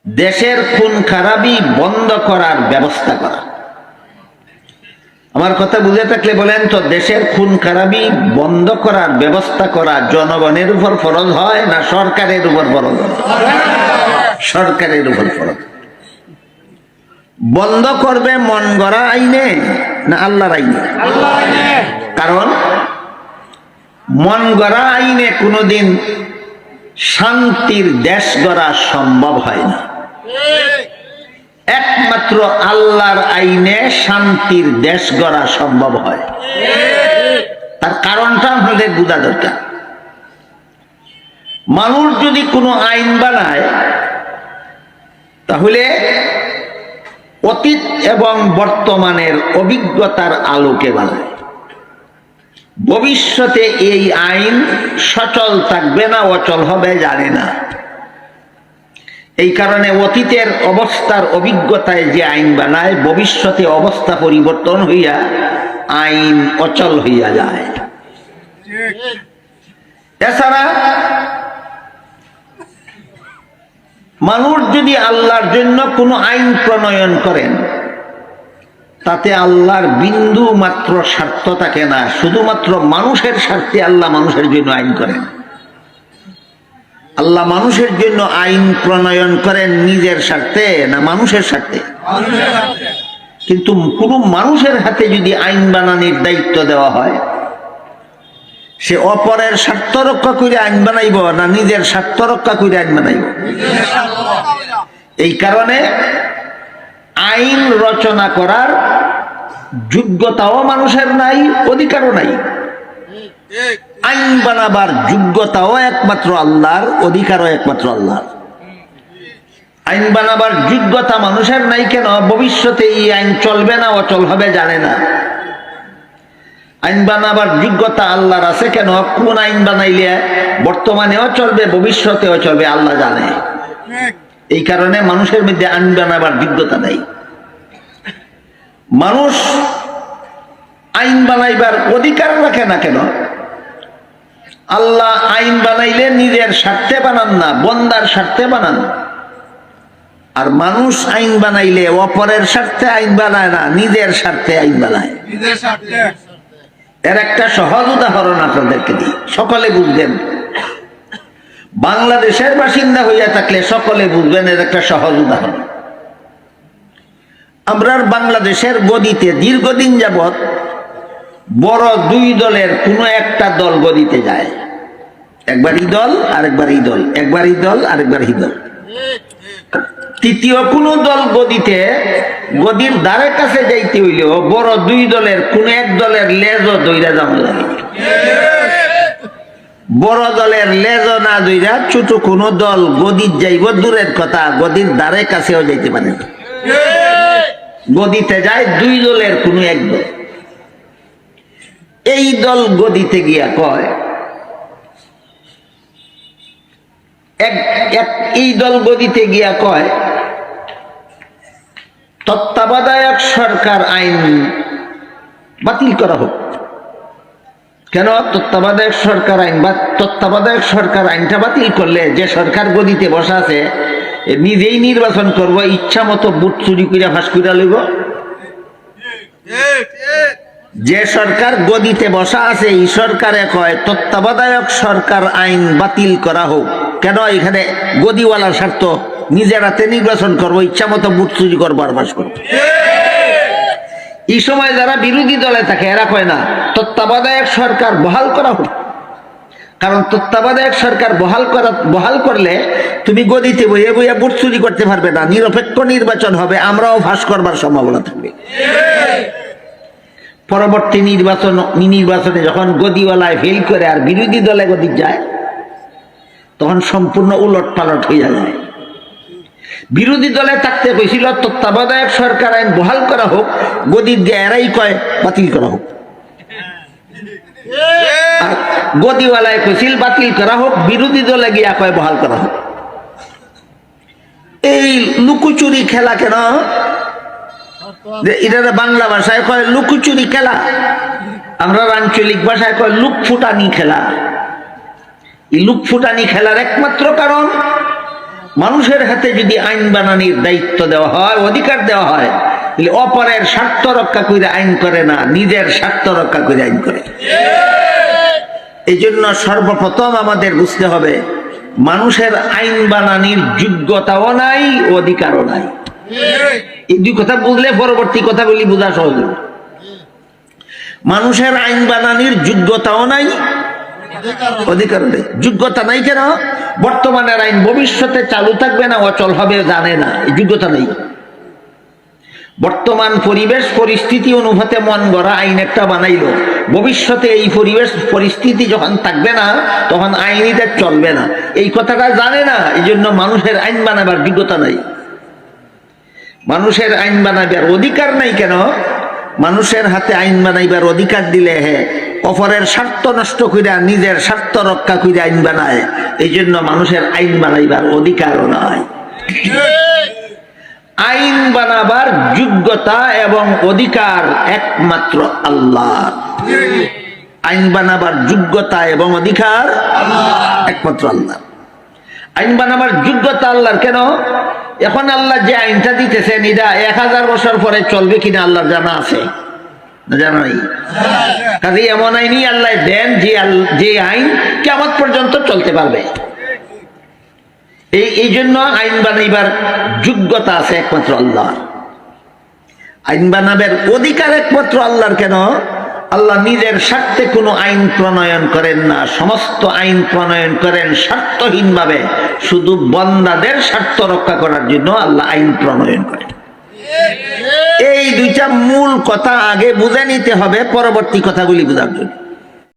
দেশের খুন খারাপি বন্ধ করার ব্যবস্থা করা। আমার কথা বুঝে থাকলে বলেন তো, দেশের খুন খারাপি বন্ধ করার ব্যবস্থা করা জনগণের উপর ফরজ হয় না সরকারের উপর ফরজ হয়? সরকারের উপর ফরজ। বন্ধ করবে মন গড়া আইনে না আল্লাহর আইনে? কারণ মন গড়া আইনে কোনোদিন শান্তির দেশ গড়া সম্ভব হয় না। একমাত্র আল্লাহর আইনে শান্তির দেশ গড়া সম্ভব হয়। তার কারণটা আমাদের বোঝা দরকার। মানুষ যদি কোনো আইন বানায় তাহলে অতীত এবং বর্তমানের অভিজ্ঞতার আলোকে বানায়। ভবিষ্যতে এই আইন সচল থাকবে না অচল হবে জানে না। এই কারণে অতীতের অবস্থার অভিজ্ঞতায় যে আইন বানায়, ভবিষ্যতে অবস্থা পরিবর্তন হইয়া আইন অচল হইয়া যায়। এছাড়া মানুষ যদি আল্লাহর জন্য কোনো আইন প্রণয়ন করেন, তাতে আল্লাহর বিন্দু মাত্র স্বার্থ থাকে না, শুধুমাত্র মানুষের স্বার্থে আল্লাহ মানুষের জন্য আইন করেন। আল্লাহ মানুষের জন্য আইন প্রণয়ন করেন নিজের স্বার্থে না মানুষের স্বার্থে? কিন্তু কোনো মানুষের হাতে যদি আইন বানানোর দায়িত্ব দেওয়া হয়, সে অপরের স্বার্থ রক্ষা করে আইন বানাইব না নিজের স্বার্থ রক্ষা করে আইন বানাইব? এই কারণে আইন রচনা করার যোগ্যতাও মানুষের নাই, অধিকারও নাই। আইন বানাবার যোগ্যতাও একমাত্র আল্লাহর, অধিকারও একমাত্র আল্লাহর। আইন বানাবার যোগ্যতা মানুষের নাই কেন? ভবিষ্যতে এই আইন চলবে না অচল হবে জানে না। আইন বানাবার যোগ্যতা আল্লাহর আছে কেন? কোন আইন বানাইলে বর্তমানেও চলবে ভবিষ্যতেও চলবে আল্লাহ জানে। এই কারণে মানুষের মধ্যে আইন বানাবার যোগ্যতা নাই। মানুষ আইন বানাইবার অধিকার রাখে না কেন? আল্লাহ আইন বানাইলে নিজের স্বার্থে বানান না, বন্দার স্বার্থে বানান। আর মানুষ আইন বানাইলে অপরের স্বার্থে আইন বানায় না, নিজের স্বার্থে আইন বানায়। এর একটা সহজ উদাহরণ আপনাদেরকে দিই, সকলে বুঝবেন। বাংলাদেশের বাসিন্দা হইয়া থাকলে সকলে বুঝবেন এর একটা সহজ উদাহরণ। আমরা বাংলাদেশের গদিতে দীর্ঘদিন যাবৎ বড় দুই দলের কোনো একটা দল গদিতে যায়। একবার ই দল আরেকবার ই দল, একবার ই দল আরেকবার ই দল। তৃতীয় কোন দল গদিতে গদির দ্বারে কাছে যাইতে হইলেও বড় দুই দলের কোন এক দলের লেজও দইরা যাওয়া লাগে। বড় দলের লেজও না দইরা ছোট কোন দল গদির যাইব দূরের কথা, গদির দ্বারে কাছেও যাইতে পারে না। গদিতে যায় দুই দলের কোন এক দল। এই দল গদিতে গিয়া কয়, এই দল গদিতে গিয়া কয় তত্ত্বাবধায়ক সরকার আইন বাতিল করা হোক। কেন তত্ত্বাবধায়ক সরকার আইন? তত্ত্বাবধায়ক সরকার আইনটা বাতিল করলে যে সরকার গদিতে বসা আছে নিজেই নির্বাচন করব, ইচ্ছা মতো বুট চুরি কইরা ফাঁস কইরা লইব। যে সরকার গদিতে বসা আছে এই সরকারে কয় তত্ত্বাবধায়ক সরকার আইন বাতিল করা হোক। কেন? এখানে গদিওয়ালার স্বার্থ, নিজের হাতে নির্বাচন করবো, ইচ্ছা মতো বুট চুরি করবো আর বাস করবো। এই সময় যারা বিরোধী দলে থাকে এরা কয় না, তত্ত্বাবধায়ক সরকার বহাল করা হোক। কারণ তত্ত্বাবধায়ক সরকার বহাল করলে তুমি গদিতে বইয়ে বইয়ে বুট চুরি করতে পারবে না, নিরপেক্ষ নির্বাচন হবে, আমরাও ফাঁস করবার সম্ভাবনা থাকবে। পরবর্তী নির্বাচনে যখন গদিওয়ালায় ফেল করে আর বিরোধী দলে গদি যায়, তখন সম্পূর্ণ উলট পালট হইয়া যায়। বিরোধী দলে থাকতে কইছিল তত্ত্বাবধায়ক সরকার আইন বহাল করা হোক, গদির দিয়ে এরাই কয় বাতিল করা হোক। আর গদিওয়ালায় কইছিল বাতিল করা হোক, বিরোধী দলে গিয়া কয় বহাল করা হোক। এই লুকোচুরি খেলা কেন? এটা বাংলা ভাষায় কয় লুকোচুরি খেলা, আমরা আঞ্চলিক ভাষায় কয় লুক ফুটানি খেলা। এই লুক ফুটানি খেলার একমাত্র কারণ মানুষের হাতে যদি আইন বানানির দায়িত্ব দেওয়া হয়, অধিকার দেওয়া হয়, তাহলে অপরের স্বার্থ রক্ষা করে আইন করে না, নিজের স্বার্থ রক্ষা করে আইন করে। এই জন্য সর্বপ্রথম আমাদের বুঝতে হবে মানুষের আইন বানানির যোগ্যতাও নাই, অধিকারও নাই। এই দুই কথা বুঝলে পরবর্তী কথাগুলি বোঝা সহজ। মানুষের আইন বানানির যোগ্যতাও নাই, অধিকারও নেই। যোগ্যতা নাই কেন? বর্তমানের আইন ভবিষ্যতে চালু থাকবে না অচল হবে জানে না, এই যোগ্যতা নেই। বর্তমান পরিবেশ পরিস্থিতি অনুপাতে মন গড়া আইন একটা বানাইলো, ভবিষ্যতে এই পরিবেশ পরিস্থিতি যখন থাকবে না তখন আইনিতে চলবে না, এই কথাটা জানে না। এই জন্য মানুষের আইন বানাবার যোগ্যতা নাই, মানুষের আইন বানাবার অধিকার নাই। কেন? মানুষের হাতে আইন বানাইবার অধিকার দিলে অপরের স্বার্থ নষ্ট করিয়া নিজের স্বার্থ রক্ষা করে আইন বানায়, এই জন্য মানুষের আইন বানাইবার অধিকারও নাই। আইন বানাবার যোগ্যতা এবং অধিকার একমাত্র আল্লাহ। আইন বানাবার যোগ্যতা এবং অধিকার একমাত্র আল্লাহ। আইন বানাবার যোগ্যতা আল্লাহর। কেন? এখন আল্লাহ যে আইনটা দিতেছেন এটা 1000 বছর পরে চলবে কিনা আল্লাহর জানা আছে না? জানা নাই। কাজে এমন আইনই আল্লাহ দেন যে আইন কিয়ামত পর্যন্ত চলতে পারবে। এই জন্য আইন বানাইবার যোগ্যতা আছে একমাত্র আল্লাহ, আইন বানাবার অধিকার একমাত্র আল্লাহর। কেন? আল্লাহ নিজের স্বার্থে কোনো আইন প্রণয়ন করেন না, সমস্ত আইন প্রণয়ন করেন স্বার্থহীন ভাবে, শুধু বান্দাদের স্বার্থ রক্ষা করার জন্য আল্লাহ আইন প্রণয়ন করেন। এই দুইটা মূল কথা আগে বুঝে নিতে হবে পরবর্তী কথাগুলি বোঝার জন্য।